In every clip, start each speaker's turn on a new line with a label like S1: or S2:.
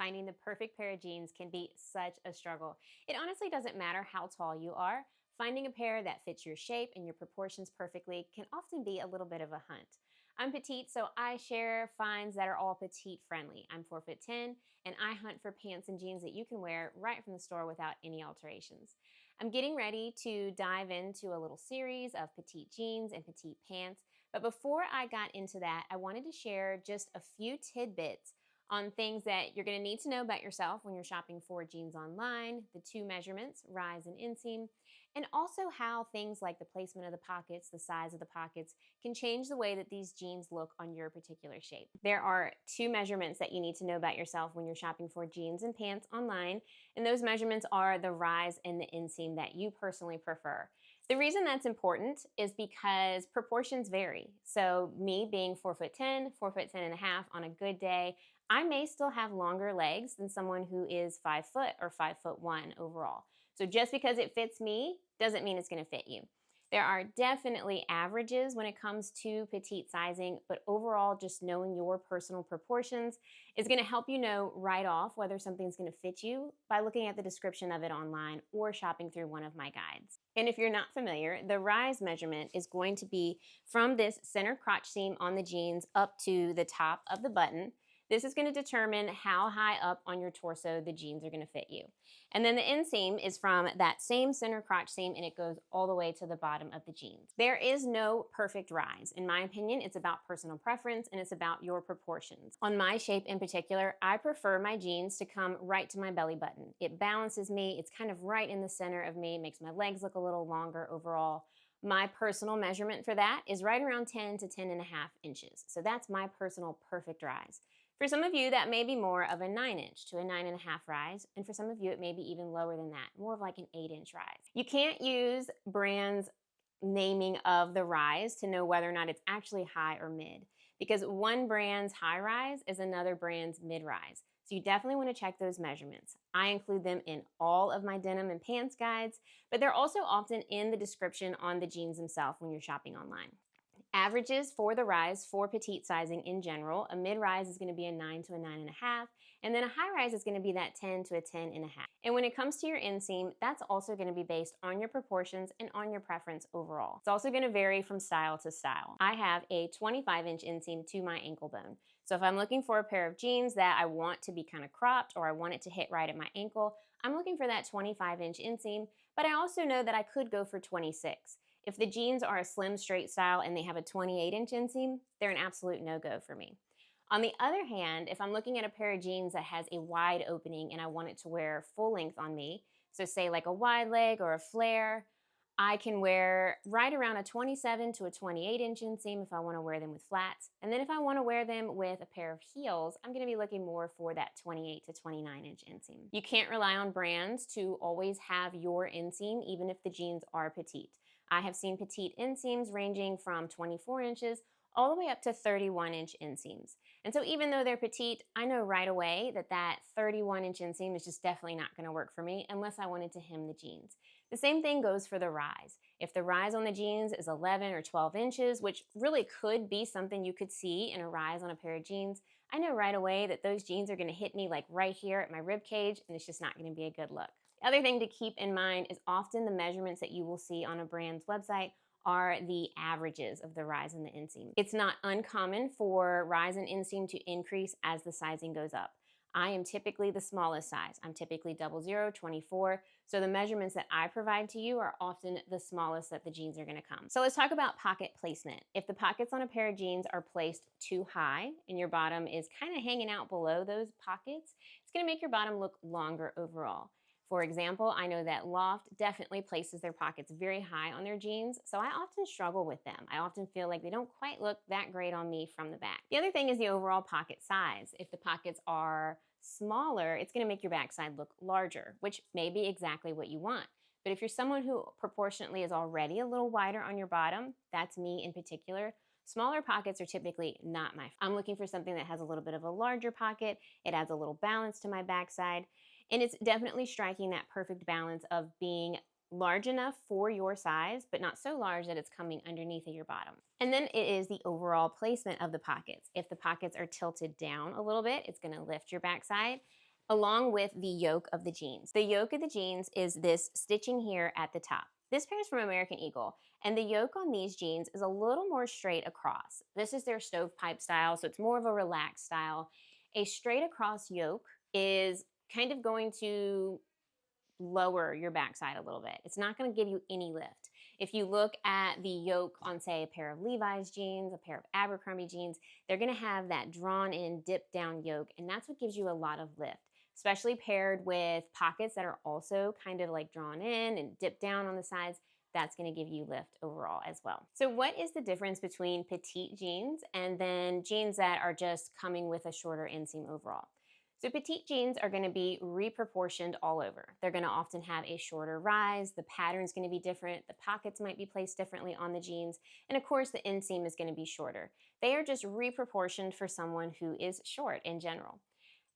S1: finding the perfect pair of jeans can be such a struggle. It honestly doesn't matter how tall you are. Finding a pair that fits your shape and your proportions perfectly can often be a little bit of a hunt. I'm petite, so I share finds that are all petite friendly. I'm 4'10", and I hunt for pants and jeans that you can wear right from the store without any alterations. I'm getting ready to dive into a little series of petite jeans and petite pants, but before I got into that, I wanted to share just a few tidbits on things that you're going to need to know about yourself when you're shopping for jeans online, the two measurements, rise and inseam, and also how things like the placement of the pockets, the size of the pockets, can change the way that these jeans look on your particular shape. There are two measurements that you need to know about yourself when you're shopping for jeans and pants online, and those measurements are the rise and the inseam that you personally prefer. The reason that's important is because proportions vary. So me being 4'10", 4'10" and a half on a good day, I may still have longer legs than someone who is 5 foot or 5'1" overall. So just because it fits me doesn't mean it's going to fit you. There are definitely averages when it comes to petite sizing, but overall, just knowing your personal proportions is going to help you know right off whether something's going to fit you by looking at the description of it online or shopping through one of my guides. And if you're not familiar, the rise measurement is going to be from this center crotch seam on the jeans up to the top of the button. This is going to determine how high up on your torso the jeans are going to fit you. And then the inseam is from that same center crotch seam, and it goes all the way to the bottom of the jeans. There is no perfect rise. In my opinion, it's about personal preference and it's about your proportions. On my shape in particular, I prefer my jeans to come right to my belly button. It balances me. It's kind of right in the center of me. It makes my legs look a little longer overall. My personal measurement for that is right around 10 to 10.5 inches. So that's my personal perfect rise. For some of you, that may be more of a 9-inch to a 9.5 rise, and for some of you, it may be even lower than that, more of like an 8-inch rise. You can't use brands' naming of the rise to know whether or not it's actually high or mid, because one brand's high rise is another brand's mid rise. So you definitely want to check those measurements. I include them in all of my denim and pants guides, but they're also often in the description on the jeans themselves when you're shopping online. Averages for the rise for petite sizing in general, a mid-rise is going to be a 9 to a 9.5, and then a high rise is going to be that 10 to a 10.5. And when it comes to your inseam, that's also going to be based on your proportions and on your preference overall. It's also going to vary from style to style. I have a 25-inch inseam to my ankle bone. So if I'm looking for a pair of jeans that I want to be kind of cropped or I want it to hit right at my ankle, I'm looking for that 25-inch inseam, but I also know that I could go for 26. If the jeans are a slim straight style and they have a 28-inch inseam, they're an absolute no-go for me. On the other hand, if I'm looking at a pair of jeans that has a wide opening and I want it to wear full length on me, so say like a wide leg or a flare, I can wear right around a 27 to a 28-inch inseam if I want to wear them with flats. And then if I want to wear them with a pair of heels, I'm going to be looking more for that 28 to 29-inch inseam. You can't rely on brands to always have your inseam, even if the jeans are petite. I have seen petite inseams ranging from 24 inches all the way up to 31-inch inseams. And so even though they're petite, I know right away that that 31-inch inseam is just definitely not going to work for me unless I wanted to hem the jeans. The same thing goes for the rise. If the rise on the jeans is 11 or 12 inches, which really could be something you could see in a rise on a pair of jeans, I know right away that those jeans are going to hit me like right here at my rib cage, and it's just not going to be a good look. The other thing to keep in mind is often the measurements that you will see on a brand's website are the averages of the rise and the inseam. It's not uncommon for rise and inseam to increase as the sizing goes up. I am typically the smallest size. I'm typically 00, 24, so the measurements that I provide to you are often the smallest that the jeans are going to come. So let's talk about pocket placement. If the pockets on a pair of jeans are placed too high and your bottom is kind of hanging out below those pockets, it's going to make your bottom look longer overall. For example, I know that Loft definitely places their pockets very high on their jeans, so I often struggle with them. I often feel like they don't quite look that great on me from the back. The other thing is the overall pocket size. If the pockets are smaller, it's going to make your backside look larger, which may be exactly what you want. But if you're someone who proportionately is already a little wider on your bottom, that's me in particular, smaller pockets are typically not my favorite. I'm looking for something that has a little bit of a larger pocket. It adds a little balance to my backside. And it's definitely striking that perfect balance of being large enough for your size, but not so large that it's coming underneath of your bottom. And then it is the overall placement of the pockets. If the pockets are tilted down a little bit, it's going to lift your backside. along with the yoke of the jeans. The yoke of the jeans is this stitching here at the top. This pair is from American Eagle, and the yoke on these jeans is a little more straight across. This is their stovepipe style, so it's more of a relaxed style. A straight across yoke is kind of going to lower your backside a little bit. It's not going to give you any lift. If you look at the yoke on, say, a pair of Levi's jeans, a pair of Abercrombie jeans, they're going to have that drawn in, dipped down yoke, and that's what gives you a lot of lift, especially paired with pockets that are also kind of like drawn in and dipped down on the sides. That's going to give you lift overall as well. So what is the difference between petite jeans and then jeans that are just coming with a shorter inseam overall? So petite jeans are going to be reproportioned all over. They're going to often have a shorter rise, the pattern's going to be different, the pockets might be placed differently on the jeans, and of course the inseam is going to be shorter. They are just reproportioned for someone who is short in general.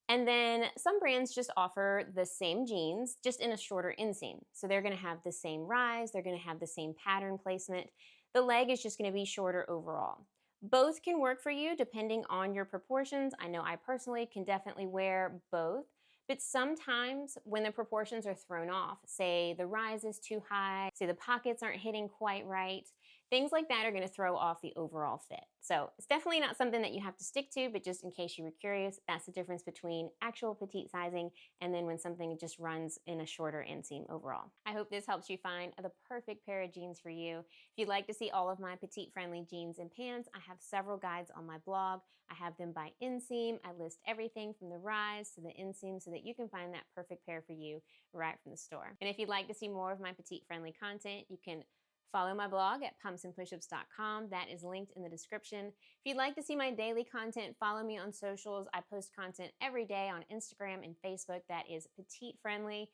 S1: And then some brands just offer the same jeans, just in a shorter inseam. So they're going to have the same rise, they're going to have the same pattern placement. The leg is just going to be shorter overall. Both can work for you depending on your proportions. I know I personally can definitely wear both, but sometimes when the proportions are thrown off, say the rise is too high, say the pockets aren't hitting quite right, things like that are going to throw off the overall fit. So it's definitely not something that you have to stick to, but just in case you were curious, that's the difference between actual petite sizing and then when something just runs in a shorter inseam overall. I hope this helps you find the perfect pair of jeans for you. If you'd like to see all of my petite friendly jeans and pants, I have several guides on my blog. I have them by inseam. I list everything from the rise to the inseam so that you can find that perfect pair for you right from the store. And if you'd like to see more of my petite friendly content, you can follow my blog at pumpsandpushups.com. That is linked in the description. If you'd like to see my daily content, follow me on socials. I post content every day on Instagram and Facebook that is petite friendly.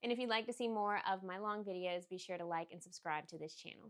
S1: And if you'd like to see more of my long videos, be sure to like and subscribe to this channel.